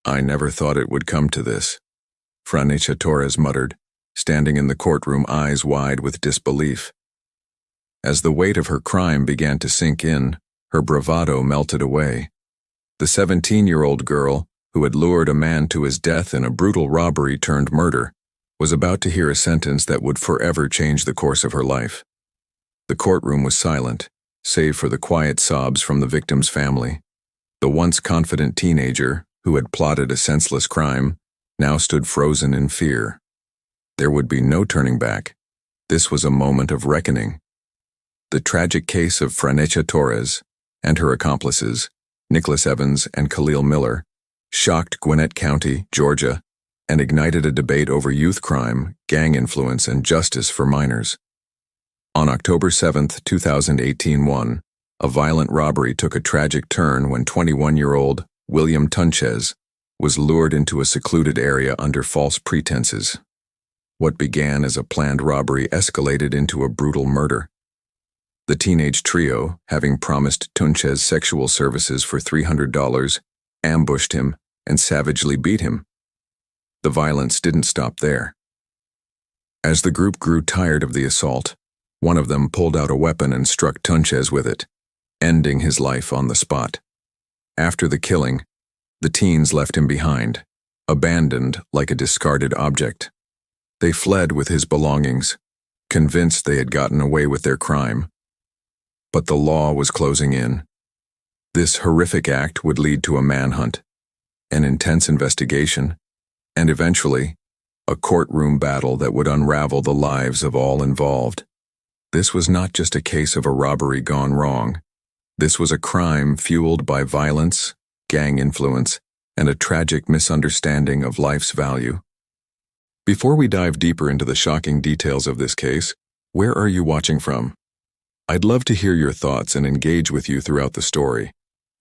"I never thought it would come to this," Franecha Torres muttered, standing in the courtroom, eyes wide with disbelief. As the weight of her crime began to sink in, her bravado melted away. The 17-year-old girl, who had lured a man to his death in a brutal robbery turned murder, was about to hear a sentence that would forever change the course of her life. The courtroom was silent, save for the quiet sobs from the victim's family. The once confident teenager, who had plotted a senseless crime, now stood frozen in fear. There would be no turning back. This was a moment of reckoning. The tragic case of Franecha Torres and her accomplices, Evans and Khalil Miller, shocked Gwinnett County, Georgia, and ignited a debate over youth crime, gang influence, and justice for minors. On October 7, 2018, a violent robbery took a tragic turn when 21-year-old William Tunchez was lured into a secluded area under false pretenses. What began as a planned robbery escalated into a brutal murder. The teenage trio, having promised Tunchez sexual services for $300, ambushed him and savagely beat him. The violence didn't stop there. As the group grew tired of the assault, one of them pulled out a weapon and struck Tunchez with it, ending his life on the spot. After the killing, the teens left him behind, abandoned like a discarded object. They fled with his belongings, convinced they had gotten away with their crime. But the law was closing in. This horrific act would lead to a manhunt, an intense investigation, and eventually, a courtroom battle that would unravel the lives of all involved. This was not just a case of a robbery gone wrong. This was a crime fueled by violence, gang influence, and a tragic misunderstanding of life's value. Before we dive deeper into the shocking details of this case, where are you watching from? I'd love to hear your thoughts and engage with you throughout the story.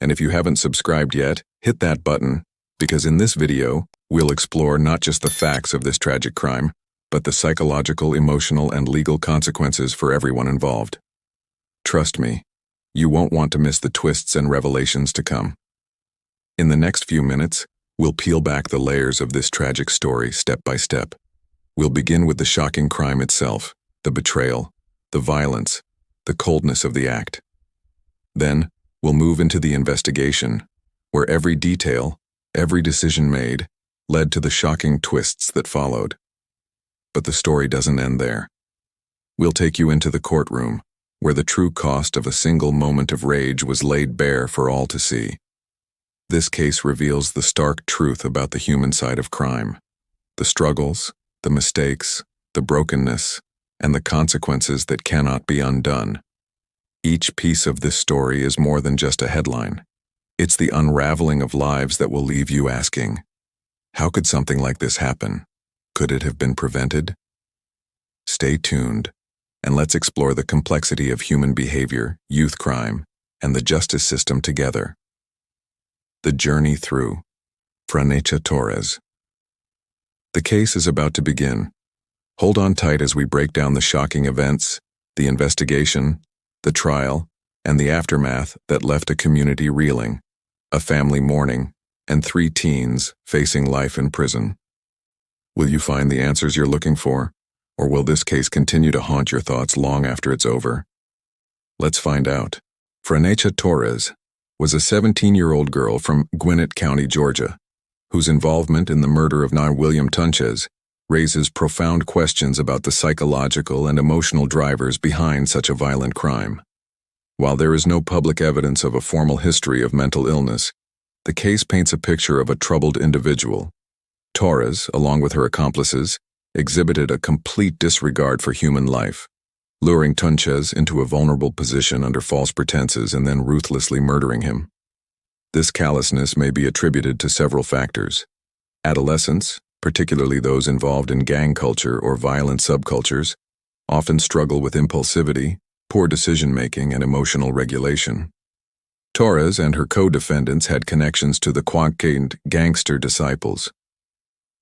And if you haven't subscribed yet, hit that button, because in this video, we'll explore not just the facts of this tragic crime, but the psychological, emotional, and legal consequences for everyone involved. Trust me, you won't want to miss the twists and revelations to come. In the next few minutes, we'll peel back the layers of this tragic story step by step. We'll begin with the shocking crime itself, the betrayal, the violence, the coldness of the act. Then, we'll move into the investigation, where every detail, every decision made, led to the shocking twists that followed. But the story doesn't end there. We'll take you into the courtroom, where the true cost of a single moment of rage was laid bare for all to see. This case reveals the stark truth about the human side of crime, the struggles, the mistakes, the brokenness, and the consequences that cannot be undone. Each piece of this story is more than just a headline. It's the unraveling of lives that will leave you asking, how could something like this happen? Could it have been prevented? Stay tuned, and let's explore the complexity of human behavior, youth crime, and the justice system together. The journey through Franecha Torres. The case is about to begin. Hold on tight as we break down the shocking events, the investigation, the trial, and the aftermath that left a community reeling, a family mourning, and 3 teens facing life in prison. Will you find the answers you're looking for, or will this case continue to haunt your thoughts long after it's over? Let's find out. Franecha Torres was a 17-year-old girl from Gwinnett County, Georgia, whose involvement in the murder of William Tunchez raises profound questions about the psychological and emotional drivers behind such a violent crime. While there is no public evidence of a formal history of mental illness, the case paints a picture of a troubled individual. Torres, along with her accomplices, exhibited a complete disregard for human life, luring Tunchez into a vulnerable position under false pretenses and then ruthlessly murdering him. This callousness may be attributed to several factors. Adolescents, particularly those involved in gang culture or violent subcultures, often struggle with impulsivity, poor decision-making, and emotional regulation. Torres and her co-defendants had connections to the Quacked Gangster Disciples,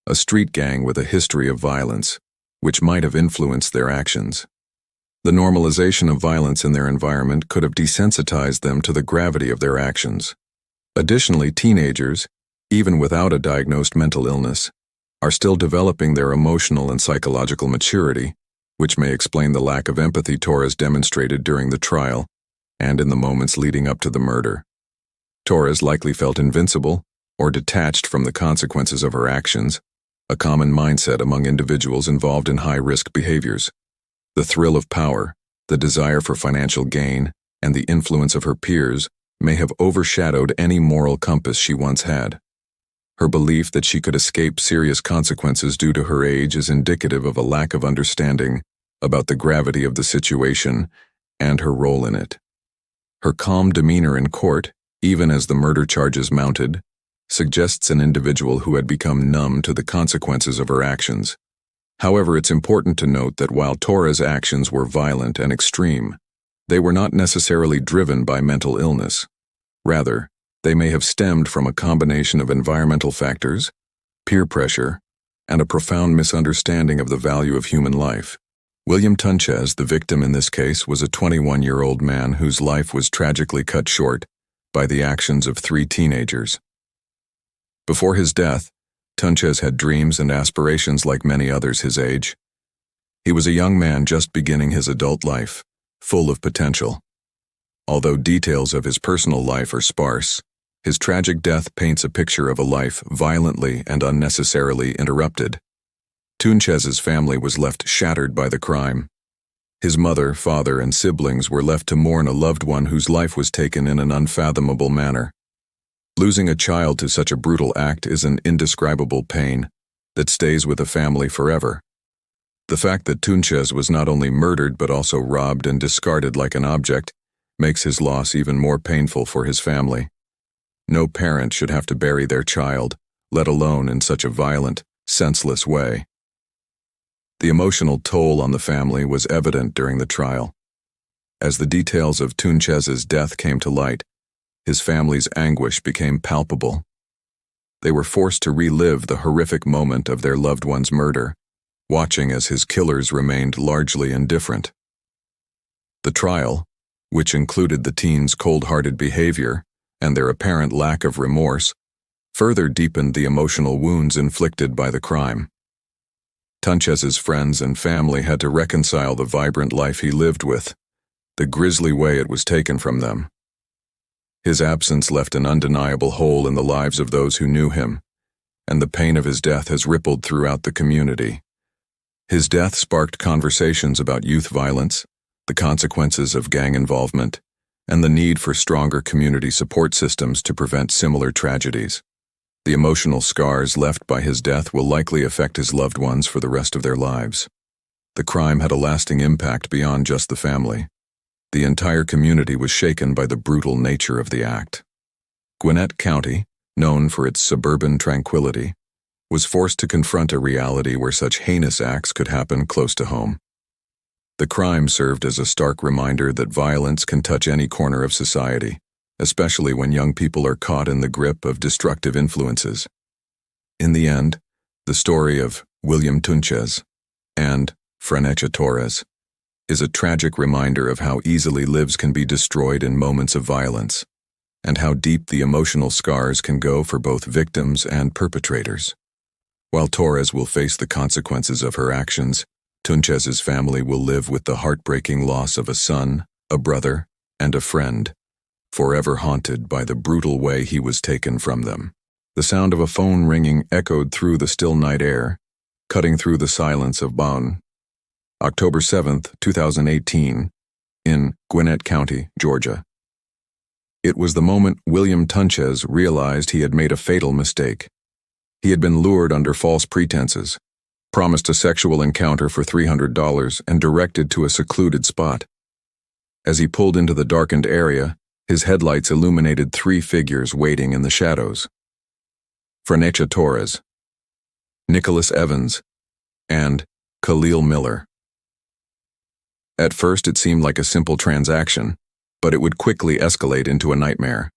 a street gang with a history of violence, which might have influenced their actions. The normalization of violence in their environment could have desensitized them to the gravity of their actions. Additionally, teenagers, even without a diagnosed mental illness, are still developing their emotional and psychological maturity, which may explain the lack of empathy Torres demonstrated during the trial and in the moments leading up to the murder. Torres likely felt invincible or detached from the consequences of her actions, a common mindset among individuals involved in high-risk behaviors. The thrill of power, the desire for financial gain, and the influence of her peers may have overshadowed any moral compass she once had. Her belief that she could escape serious consequences due to her age is indicative of a lack of understanding about the gravity of the situation and her role in it. Her calm demeanor in court, even as the murder charges mounted, suggests an individual who had become numb to the consequences of her actions. However, it's important to note that while Torres' actions were violent and extreme, they were not necessarily driven by mental illness. Rather, they may have stemmed from a combination of environmental factors, peer pressure, and a profound misunderstanding of the value of human life. William Tunchez, the victim in this case, was a 21-year-old man whose life was tragically cut short by the actions of 3 teenagers. Before his death, Tunchez had dreams and aspirations like many others his age. He was a young man just beginning his adult life, full of potential. Although details of his personal life are sparse, his tragic death paints a picture of a life violently and unnecessarily interrupted. Tunchez's family was left shattered by the crime. His mother, father, and siblings were left to mourn a loved one whose life was taken in an unfathomable manner. Losing a child to such a brutal act is an indescribable pain that stays with a family forever. The fact that Tunchez was not only murdered but also robbed and discarded like an object makes his loss even more painful for his family. No parent should have to bury their child, let alone in such a violent, senseless way. The emotional toll on the family was evident during the trial. As the details of Tunchez's death came to light, his family's anguish became palpable. They were forced to relive the horrific moment of their loved one's murder, watching as his killers remained largely indifferent. The trial, which included the teens' cold-hearted behavior and their apparent lack of remorse, further deepened the emotional wounds inflicted by the crime. Tunchez's friends and family had to reconcile the vibrant life he lived with the grisly way it was taken from them. His absence left an undeniable hole in the lives of those who knew him, and the pain of his death has rippled throughout the community. His death sparked conversations about youth violence, the consequences of gang involvement, and the need for stronger community support systems to prevent similar tragedies. The emotional scars left by his death will likely affect his loved ones for the rest of their lives. The crime had a lasting impact beyond just the family. The entire community was shaken by the brutal nature of the act. Gwinnett County, known for its suburban tranquility, was forced to confront a reality where such heinous acts could happen close to home. The crime served as a stark reminder that violence can touch any corner of society, especially when young people are caught in the grip of destructive influences. In the end, the story of William Tunchez and Franecha Torres is a tragic reminder of how easily lives can be destroyed in moments of violence, and how deep the emotional scars can go for both victims and perpetrators. While Torres will face the consequences of her actions, Tunchez's family will live with the heartbreaking loss of a son, a brother, and a friend, forever haunted by the brutal way he was taken from them. The sound of a phone ringing echoed through the still night air, cutting through the silence of Bonn. October 7, 2018, in Gwinnett County, Georgia. It was the moment William Tunchez realized he had made a fatal mistake. He had been lured under false pretenses, promised a sexual encounter for $300, and directed to a secluded spot. As he pulled into the darkened area, his headlights illuminated 3 figures waiting in the shadows: Franecha Torres, Nicholas Evans, and Khalil Miller. At first it seemed like a simple transaction, but it would quickly escalate into a nightmare.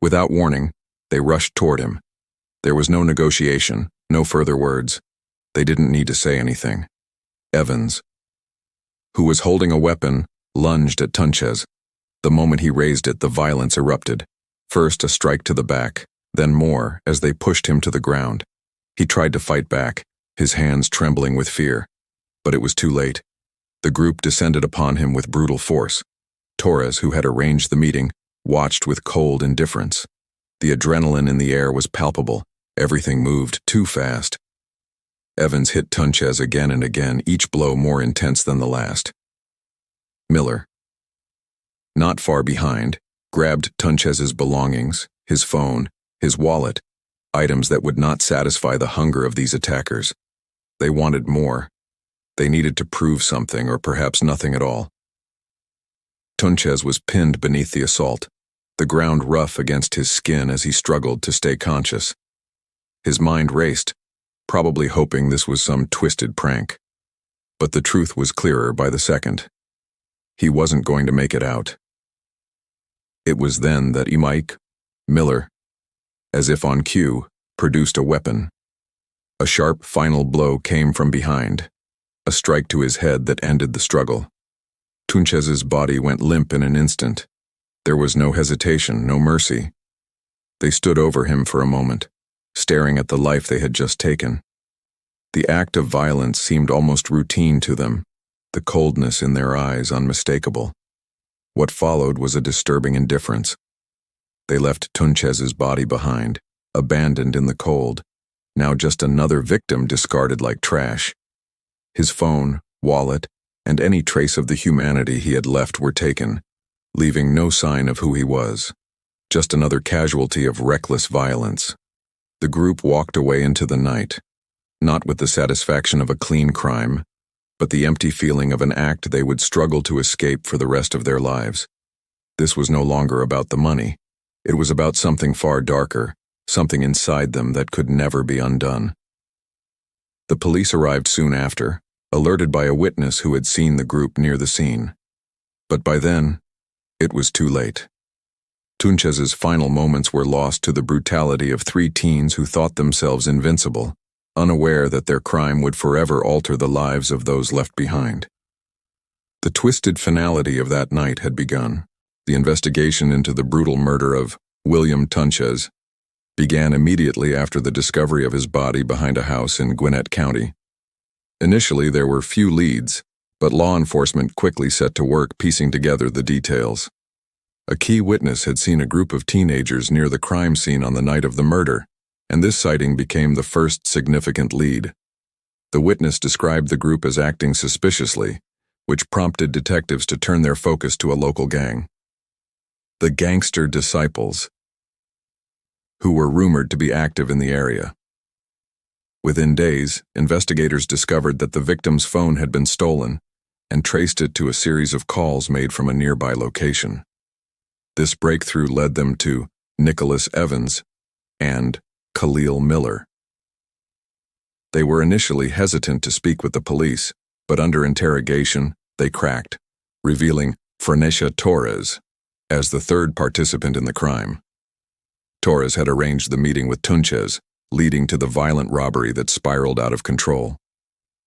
Without warning, they rushed toward him. There was no negotiation, no further words. They didn't need to say anything. Evans, who was holding a weapon, lunged at Tunchez. The moment he raised it, the violence erupted. First, a strike to the back, then more as they pushed him to the ground. He tried to fight back, his hands trembling with fear. But it was too late. The group descended upon him with brutal force. Torres, who had arranged the meeting, watched with cold indifference. The adrenaline in the air was palpable. Everything moved too fast. Evans hit Tunchez again and again, each blow more intense than the last. Miller, not far behind, grabbed Tunchez's belongings, his phone, his wallet, items that would not satisfy the hunger of these attackers. They wanted more. They needed to prove something, or perhaps nothing at all. Tunchez was pinned beneath the assault, the ground rough against his skin as he struggled to stay conscious. His mind raced, probably hoping this was some twisted prank. But the truth was clearer by the second. He wasn't going to make it out. It was then that Miller, as if on cue, produced a weapon. A sharp final blow came from behind, a strike to his head that ended the struggle. Tunchez's body went limp in an instant. There was no hesitation, no mercy. They stood over him for a moment, staring at the life they had just taken. The act of violence seemed almost routine to them, the coldness in their eyes unmistakable. What followed was a disturbing indifference. They left Tunchez's body behind, abandoned in the cold, now just another victim discarded like trash. His phone, wallet, and any trace of the humanity he had left were taken, leaving no sign of who he was. Just another casualty of reckless violence. The group walked away into the night, not with the satisfaction of a clean crime, but the empty feeling of an act they would struggle to escape for the rest of their lives. This was no longer about the money. It was about something far darker, something inside them that could never be undone. The police arrived soon after, alerted by a witness who had seen the group near the scene. But by then, it was too late. Tunchez's final moments were lost to the brutality of three teens who thought themselves invincible, unaware that their crime would forever alter the lives of those left behind. The twisted finality of that night had begun. The investigation into the brutal murder of William Tunchez began immediately after the discovery of his body behind a house in Gwinnett County. Initially, there were few leads, but law enforcement quickly set to work piecing together the details. A key witness had seen a group of teenagers near the crime scene on the night of the murder, and this sighting became the first significant lead. The witness described the group as acting suspiciously, which prompted detectives to turn their focus to a local gang. The Gangster Disciples, who were rumored to be active in the area. Within days, investigators discovered that the victim's phone had been stolen and traced it to a series of calls made from a nearby location. This breakthrough led them to Nicholas Evans and Khalil Miller. They were initially hesitant to speak with the police, but under interrogation, they cracked, revealing Franecha Torres as the third participant in the crime. Torres had arranged the meeting with Tunchez, leading to the violent robbery that spiraled out of control.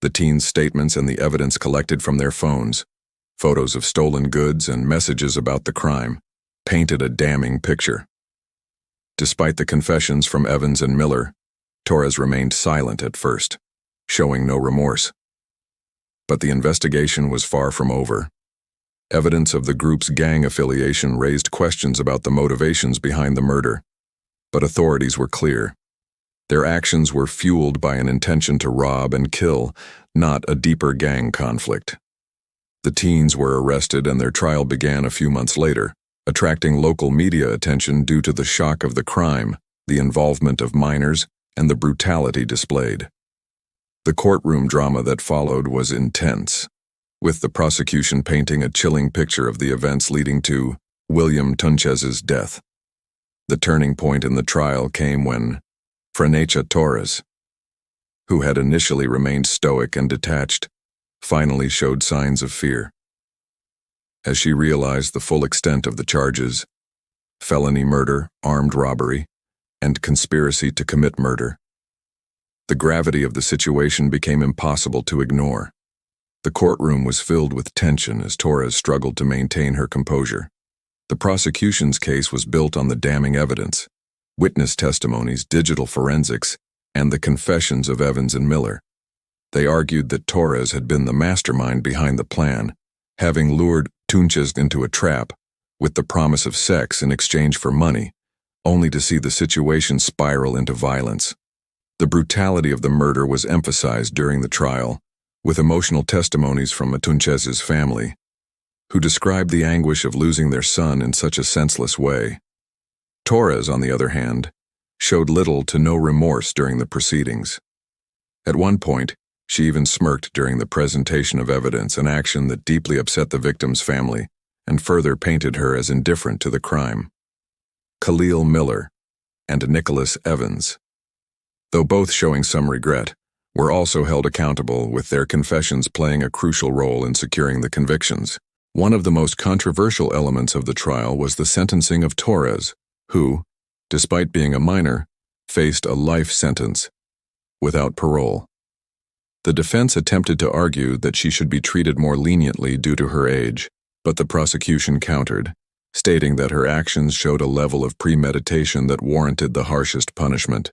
The teens' statements and the evidence collected from their phones, photos of stolen goods and messages about the crime, painted a damning picture. Despite the confessions from Evans and Miller, Torres remained silent at first, showing no remorse. But the investigation was far from over. Evidence of the group's gang affiliation raised questions about the motivations behind the murder, but authorities were clear. Their actions were fueled by an intention to rob and kill, not a deeper gang conflict. The teens were arrested and their trial began a few months later, attracting local media attention due to the shock of the crime, the involvement of minors, and the brutality displayed. The courtroom drama that followed was intense, with the prosecution painting a chilling picture of the events leading to William Tunchez's death. The turning point in the trial came when Franecha Torres, who had initially remained stoic and detached, finally showed signs of fear. As she realized the full extent of the charges, felony murder, armed robbery, and conspiracy to commit murder, the gravity of the situation became impossible to ignore. The courtroom was filled with tension as Torres struggled to maintain her composure. The prosecution's case was built on the damning evidence, witness testimonies, digital forensics, and the confessions of Evans and Miller. They argued that Torres had been the mastermind behind the plan, having lured Tunchez into a trap with the promise of sex in exchange for money, only to see the situation spiral into violence. The brutality of the murder was emphasized during the trial, with emotional testimonies from Tunchez's family, who described the anguish of losing their son in such a senseless way. Torres, on the other hand, showed little to no remorse during the proceedings. At one point, she even smirked during the presentation of evidence, an action that deeply upset the victim's family and further painted her as indifferent to the crime. Khalil Miller and Nicholas Evans, though both showing some regret, were also held accountable, with their confessions playing a crucial role in securing the convictions. One of the most controversial elements of the trial was the sentencing of Torres, who, despite being a minor, faced a life sentence without parole. The defense attempted to argue that she should be treated more leniently due to her age, but the prosecution countered, stating that her actions showed a level of premeditation that warranted the harshest punishment.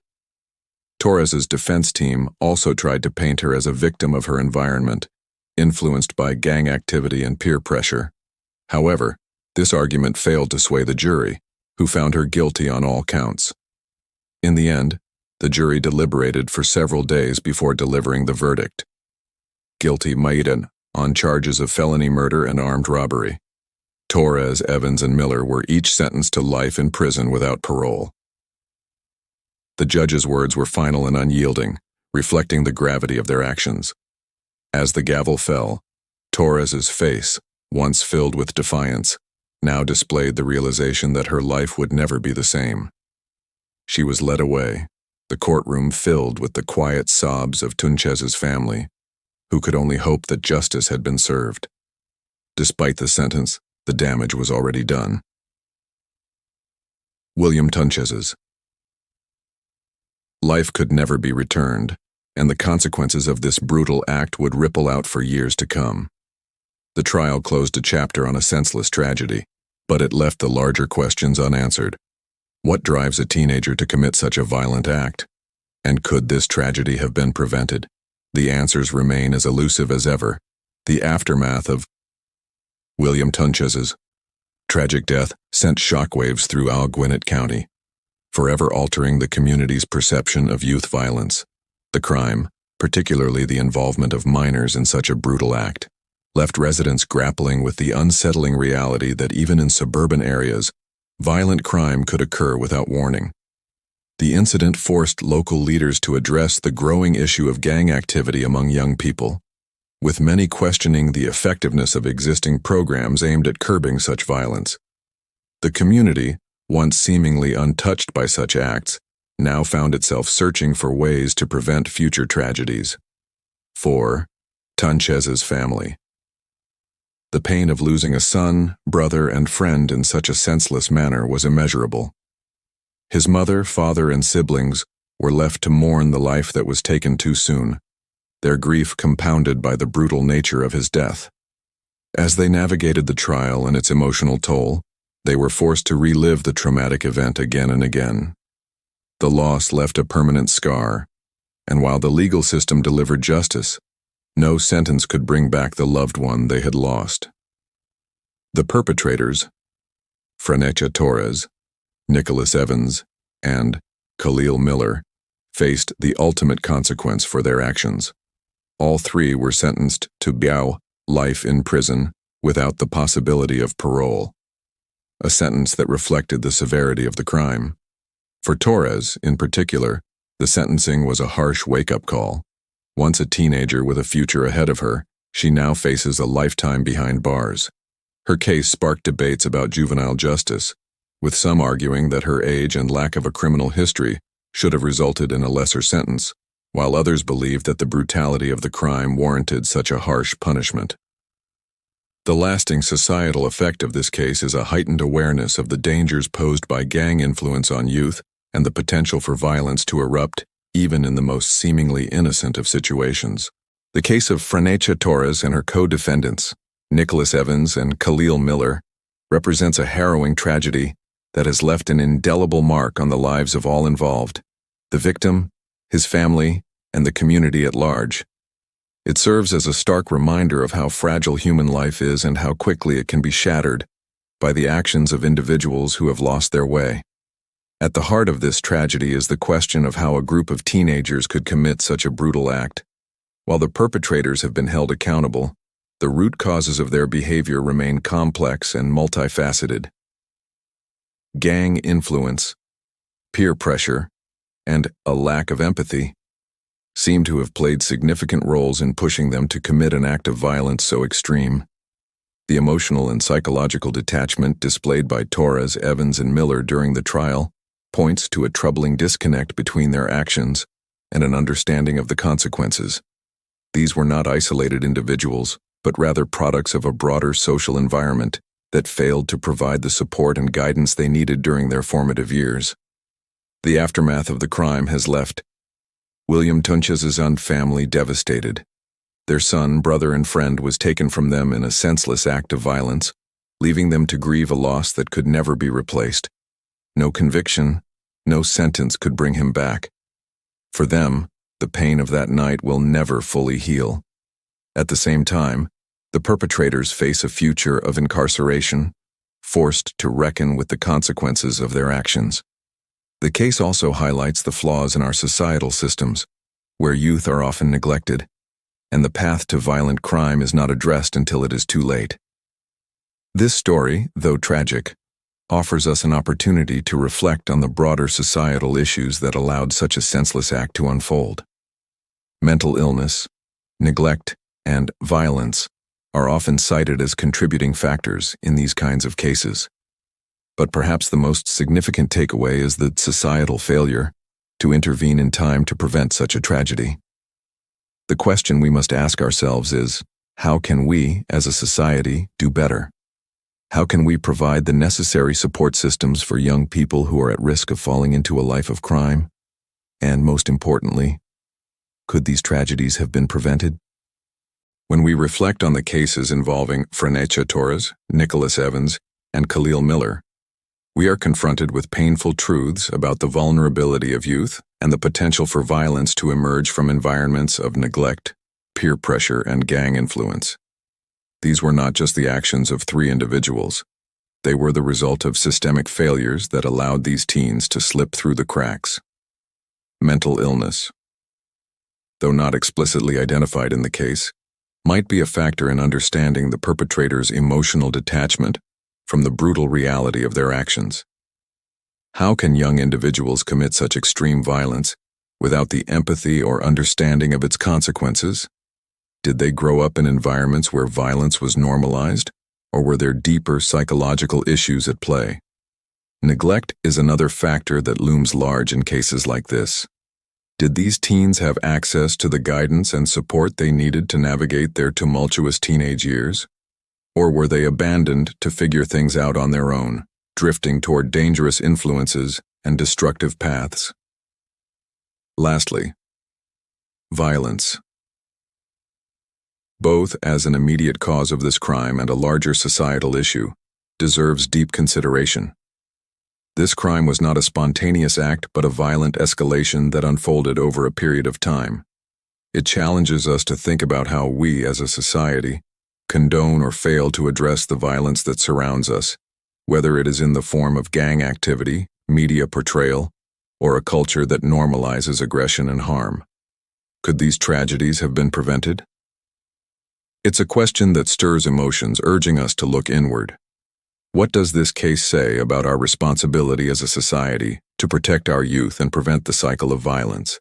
Torres's defense team also tried to paint her as a victim of her environment, influenced by gang activity and peer pressure. However, this argument failed to sway the jury, who found her guilty on all counts. In the end, the jury deliberated for several days before delivering the verdict. Guilty Maiden on charges of felony murder and armed robbery. Torres, Evans, and Miller were each sentenced to life in prison without parole. The judge's words were final and unyielding, reflecting the gravity of their actions. As the gavel fell, Torres's face, once filled with defiance, now displayed the realization that her life would never be the same. She was led away, the courtroom filled with the quiet sobs of Tunchez's family, who could only hope that justice had been served. Despite the sentence, the damage was already done. William Tunchez's life could never be returned, and the consequences of this brutal act would ripple out for years to come. The trial closed a chapter on a senseless tragedy, but it left the larger questions unanswered. What drives a teenager to commit such a violent act? And could this tragedy have been prevented? The answers remain as elusive as ever. The aftermath of William Tunchez's tragic death sent shockwaves throughout Gwinnett County, forever altering the community's perception of youth violence. The crime, particularly the involvement of minors in such a brutal act, left residents grappling with the unsettling reality that even in suburban areas, violent crime could occur without warning. The incident forced local leaders to address the growing issue of gang activity among young people, with many questioning the effectiveness of existing programs aimed at curbing such violence. The community, once seemingly untouched by such acts, now found itself searching for ways to prevent future tragedies. 4. Tunchez's family. The pain of losing a son, brother, and friend in such a senseless manner was immeasurable. His mother, father, and siblings were left to mourn the life that was taken too soon, their grief compounded by the brutal nature of his death. As they navigated the trial and its emotional toll, they were forced to relive the traumatic event again and again. The loss left a permanent scar, and while the legal system delivered justice, no sentence could bring back the loved one they had lost. The perpetrators, Franecha Torres, Nicholas Evans, and Khalil Miller, faced the ultimate consequence for their actions. All three were sentenced to life in prison without the possibility of parole, a sentence that reflected the severity of the crime. For Torres, in particular, the sentencing was a harsh wake-up call. Once a teenager with a future ahead of her, she now faces a lifetime behind bars. Her case sparked debates about juvenile justice, with some arguing that her age and lack of a criminal history should have resulted in a lesser sentence, while others believed that the brutality of the crime warranted such a harsh punishment. The lasting societal effect of this case is a heightened awareness of the dangers posed by gang influence on youth and the potential for violence to erupt even in the most seemingly innocent of situations. The case of Franecha Torres and her co-defendants, Nicholas Evans and Khalil Miller, represents a harrowing tragedy that has left an indelible mark on the lives of all involved, the victim, his family, and the community at large. It serves as a stark reminder of how fragile human life is and how quickly it can be shattered by the actions of individuals who have lost their way. At the heart of this tragedy is the question of how a group of teenagers could commit such a brutal act. While the perpetrators have been held accountable, the root causes of their behavior remain complex and multifaceted. Gang influence, peer pressure, and a lack of empathy seem to have played significant roles in pushing them to commit an act of violence so extreme. The emotional and psychological detachment displayed by Torres, Evans, and Miller during the trial points to a troubling disconnect between their actions and an understanding of the consequences. These were not isolated individuals, but rather products of a broader social environment that failed to provide the support and guidance they needed during their formative years. The aftermath of the crime has left William Tunchez's family devastated. Their son, brother, and friend was taken from them in a senseless act of violence, leaving them to grieve a loss that could never be replaced. No conviction, no sentence could bring him back. For them, the pain of that night will never fully heal. At the same time, the perpetrators face a future of incarceration, forced to reckon with the consequences of their actions. The case also highlights the flaws in our societal systems, where youth are often neglected, and the path to violent crime is not addressed until it is too late. This story, though tragic, offers us an opportunity to reflect on the broader societal issues that allowed such a senseless act to unfold. Mental illness, neglect, and violence are often cited as contributing factors in these kinds of cases. But perhaps the most significant takeaway is the societal failure to intervene in time to prevent such a tragedy. The question we must ask ourselves is, how can we, as a society, do better? How can we provide the necessary support systems for young people who are at risk of falling into a life of crime? And most importantly, could these tragedies have been prevented? When we reflect on the cases involving Franecha Torres, Nicholas Evans, and Khalil Miller, we are confronted with painful truths about the vulnerability of youth and the potential for violence to emerge from environments of neglect, peer pressure, and gang influence. These were not just the actions of 3 individuals. They were the result of systemic failures that allowed these teens to slip through the cracks. Mental illness, though not explicitly identified in the case, might be a factor in understanding the perpetrator's emotional detachment from the brutal reality of their actions. How can young individuals commit such extreme violence without the empathy or understanding of its consequences? Did they grow up in environments where violence was normalized, or were there deeper psychological issues at play? Neglect is another factor that looms large in cases like this. Did these teens have access to the guidance and support they needed to navigate their tumultuous teenage years? Or were they abandoned to figure things out on their own, drifting toward dangerous influences and destructive paths? Lastly, violence. Both as an immediate cause of this crime and a larger societal issue, deserves deep consideration. This crime was not a spontaneous act but a violent escalation that unfolded over a period of time. It challenges us to think about how we, as a society, condone or fail to address the violence that surrounds us, whether it is in the form of gang activity, media portrayal, or a culture that normalizes aggression and harm. Could these tragedies have been prevented? It's a question that stirs emotions, urging us to look inward. What does this case say about our responsibility as a society to protect our youth and prevent the cycle of violence?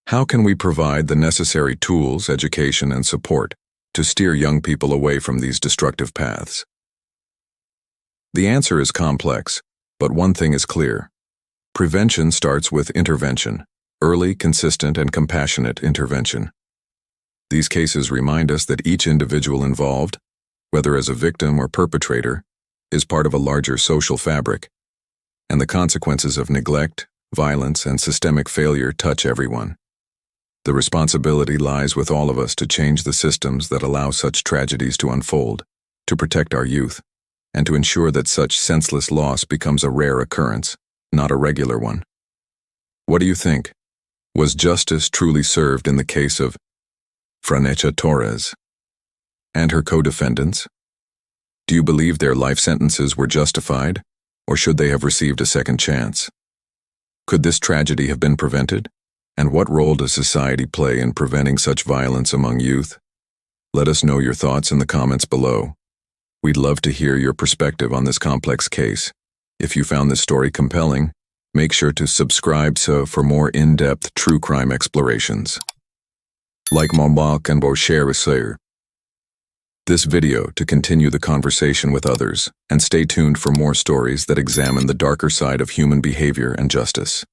How can we provide the necessary tools, education, and support to steer young people away from these destructive paths? The answer is complex, but one thing is clear. Prevention starts with intervention, early, consistent, and compassionate intervention. These cases remind us that each individual involved, whether as a victim or perpetrator, is part of a larger social fabric, and the consequences of neglect, violence, and systemic failure touch everyone. The responsibility lies with all of us to change the systems that allow such tragedies to unfold, to protect our youth, and to ensure that such senseless loss becomes a rare occurrence, not a regular one. What do you think? Was justice truly served in the case of Franecha Torres and her co-defendants? Do you believe their life sentences were justified, or should they have received a second chance? Could this tragedy have been prevented? And what role does society play in preventing such violence among youth? Let us know your thoughts in the comments below. We'd love to hear your perspective on this complex case. If you found this story compelling, make sure to subscribe for more in-depth true crime explorations. Like and share this video to continue the conversation with others, and stay tuned for more stories that examine the darker side of human behavior and justice.